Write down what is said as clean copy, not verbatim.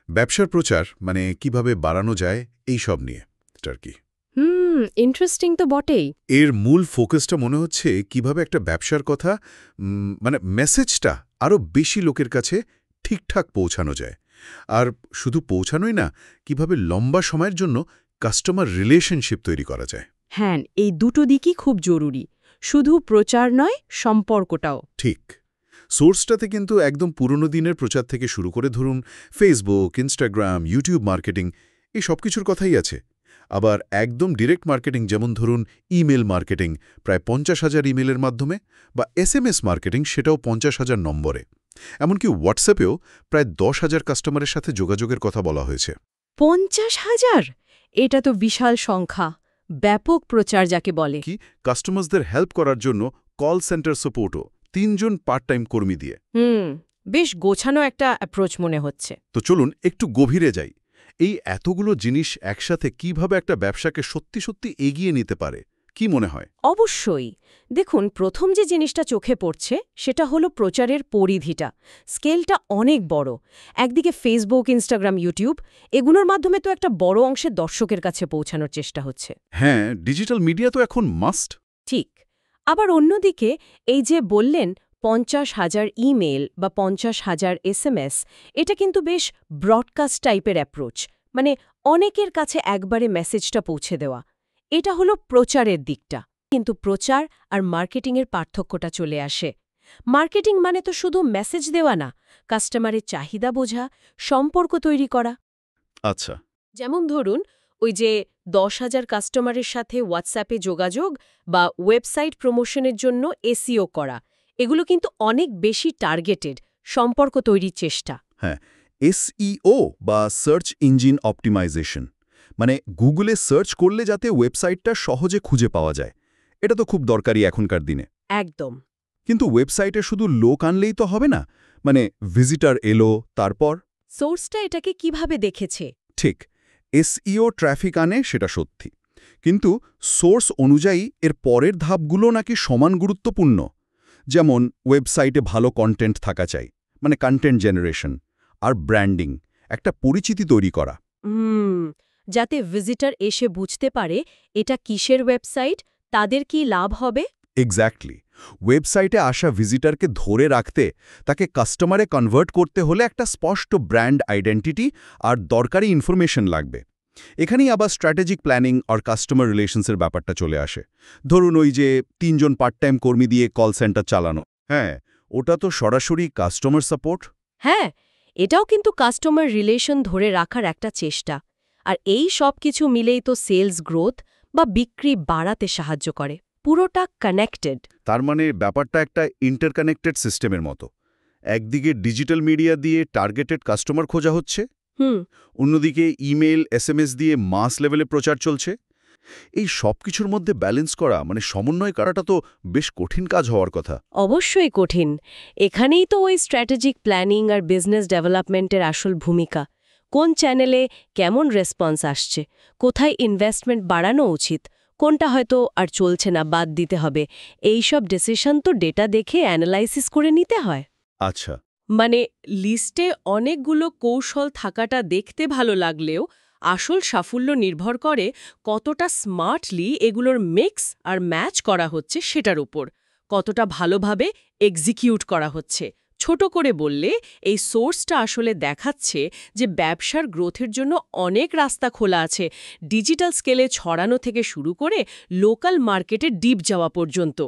ব্যবসার প্রচার মানে কিভাবে বাড়ানো যায় এই সব নিয়ে আর কি। ইন্টারেস্টিং তো বটেই। এর মূল ফোকাসটা মনে হচ্ছে কিভাবে একটা ব্যবসার কথা মানে মেসেজটা আরও বেশি লোকের কাছে ঠিকঠাক পৌঁছানো যায়। আর শুধু পৌঁছানোই না, কিভাবে লম্বা সময়ের জন্য কাস্টমার রিলেশনশিপ তৈরি করা যায়। হ্যাঁ, এই দুটো দিকই খুব জরুরি। শুধু প্রচার নয়, সম্পর্কটাও। ঠিক। সোর্সটাতে কিন্তু একদম পুরনো দিনের প্রচার থেকে শুরু করে ধরুন ফেসবুক, ইনস্টাগ্রাম, ইউটিউব মার্কেটিং, এই সব কিছুর কথাই আছে। আবার একদম ডিরেক্ট মার্কেটিং, যেমন ধরুন ইমেল মার্কেটিং, প্রায় 50,000 ইমেলের মাধ্যমে, বা SMS মার্কেটিং, সেটাও 50,000 নম্বরে। এমনকি হোয়াটসঅ্যাপেও প্রায় 10,000 কাস্টমারের সাথে যোগাযোগের কথা বলা হয়েছে। 50,000? এটা তো বিশাল সংখ্যা। ব্যাপক প্রচার যাকে বলে। কি কাস্টমারদের হেল্প করার জন্য কল সেন্টার সাপোর্টও 3 জন পার্ট টাইম কর্মী দিয়ে। বেশ গোছানো একটা অ্যাপ্রোচ মনে হচ্ছে। তো চলুন একটু গভীরে যাই। এই এতগুলো জিনিস একসাথে কিভাবে একটা ব্যবসাকে সত্যি সত্যি এগিয়ে নিতে পারে, কি মনে হয়? অবশ্যই। দেখুন, প্রথম যে জিনিসটা চোখে পড়ছে সেটা হলো প্রচারের পরিধিটা। স্কেলটা অনেক বড়। একদিকে ফেসবুক, ইনস্টাগ্রাম, ইউটিউব, এগুলোর মাধ্যমে তো একটা বড় অংশের দর্শকের কাছে পৌঁছানোর চেষ্টা হচ্ছে। হ্যাঁ, ডিজিটাল মিডিয়া তো এখন মাস্ট। ঠিক। আবার অন্যদিকে এই যে বললেন 50,000 ইমেল বা 50,000 SMS, এটা কিন্তু বেশ ব্রডকাস্ট টাইপের অ্যাপ্রোচ। মানে অনেকের কাছে একবারে মেসেজটা পৌঁছে দেওয়া। এটা হলো প্রচারের দিকটা। কিন্তু প্রচার আর মার্কেটিংয়ের পার্থক্যটা চলে আসে। মার্কেটিং মানে তো শুধু মেসেজ দেওয়া না, কাস্টমারের চাহিদা বোঝা, সম্পর্ক তৈরি করা। আচ্ছা। যেমন ধরুন, ওই যে 10,000 কাস্টমারের সাথে হোয়াটসঅ্যাপে যোগাযোগ বা ওয়েবসাইট প্রমোশনের জন্য এসইও করা, এগুলো কিন্তু অনেক বেশি টার্গেটেড সম্পর্ক তৈরির চেষ্টা। হ্যাঁ, SEO বা সার্চ ইঞ্জিন অপটিমাইজেশন, মানে গুগলে সার্চ করলে যাতে ওয়েবসাইটটা সহজে খুঁজে পাওয়া যায়, এটা তো খুব দরকারি এখনকার দিনে। একদম। কিন্তু ওয়েবসাইটে শুধু লোক আনলেই তো হবে না, মানে ভিজিটর এলো, তারপর সোর্সটা এটাকে কিভাবে দেখেছে? ঠিক, SEO ট্র্যাফিক আনে, সেটা সত্যি। কিন্তু সোর্স অনুযায়ী এর পরের ধাপগুলো নাকি সমান গুরুত্বপূর্ণ। যেমন ওয়েবসাইটে ভালো কন্টেন্ট থাকা চাই, মানে কন্টেন্ট জেনারেশন, আর ব্র্যান্ডিং, একটা পরিচিতি তৈরি করা। যাতে ভিজিটর এসে বুঝতে পারে এটা কিসের ওয়েবসাইট, তাদের কি লাভ হবে। এক্স্যাক্টলি। ওয়েবসাইটে আসা ভিজিটরকে ধরে রাখতে, তাকে কাস্টমারে কনভার্ট করতে হলে একটা স্পষ্ট ব্র্যান্ড আইডেন্টিটি আর দরকারি ইনফরমেশন লাগবে। এখানেই আবার স্ট্র্যাটেজিক প্ল্যানিং আর কাস্টমার রিলেশনসের ব্যাপারটা চলে আসে। ধরুন ওই যে 3 জন পার্ট টাইম কর্মী দিয়ে কল সেন্টার চালানো, হ্যাঁ, ওটা তো সরাসরি কাস্টমার সাপোর্ট। হ্যাঁ, এটাও কিন্তু কাস্টমার রিলেশন ধরে রাখার একটা চেষ্টা। আর এই সব কিছু মিলেই তো সেলস গ্রোথ বা বিক্রি বাড়াতে সাহায্য করে। পুরোটা কানেক্টেড। তার মানে ব্যাপারটা একটা ইন্টারকানেক্টেড সিস্টেমের মতো। একদিকে ডিজিটাল মিডিয়া দিয়ে টার্গেটেড কাস্টমার খোঁজা হচ্ছে, অন্যদিকে ইমেল, SMS দিয়ে মাস লেভেলে প্রচার চলছে। এই সব কিছুর মধ্যে ব্যালেন্স করা, মানে সমন্বয় করাটা তো বেশ কঠিন কাজ হওয়ার কথা। অবশ্যই কঠিন। এখানেই তো ওই স্ট্র্যাটেজিক প্ল্যানিং আর বিজনেস ডেভেলপমেন্টের আসল ভূমিকা। কোন চ্যানেলে কেমন রেসপন্স আসছে, কোথায় ইনভেস্টমেন্ট বাড়ানো উচিত, কোনটা হয়তো আর চলছে না, বাদ দিতে হবে, এই সব ডিসিশন তো ডেটা দেখে অ্যানালাইসিস করে নিতে হয়। আচ্ছা। মানে লিস্টে অনেকগুলো কৌশল থাকাটা দেখতে ভালো লাগলেও আসল সাফল্য নির্ভর করে কতটা স্মার্টলি এগুলোর মিক্স আর ম্যাচ করা হচ্ছে সেটার উপর, কতটা ভালোভাবে এক্সিকিউট করা হচ্ছে। ছোট করে বললে, এই সোর্সটা আসলে দেখাচ্ছে যে ব্যবসার গ্রোথের জন্য অনেক রাস্তা খোলা আছে, ডিজিটাল স্কেলে ছড়ানো থেকে শুরু করে লোকাল মার্কেটে ডিপ যাওয়া পর্যন্ত।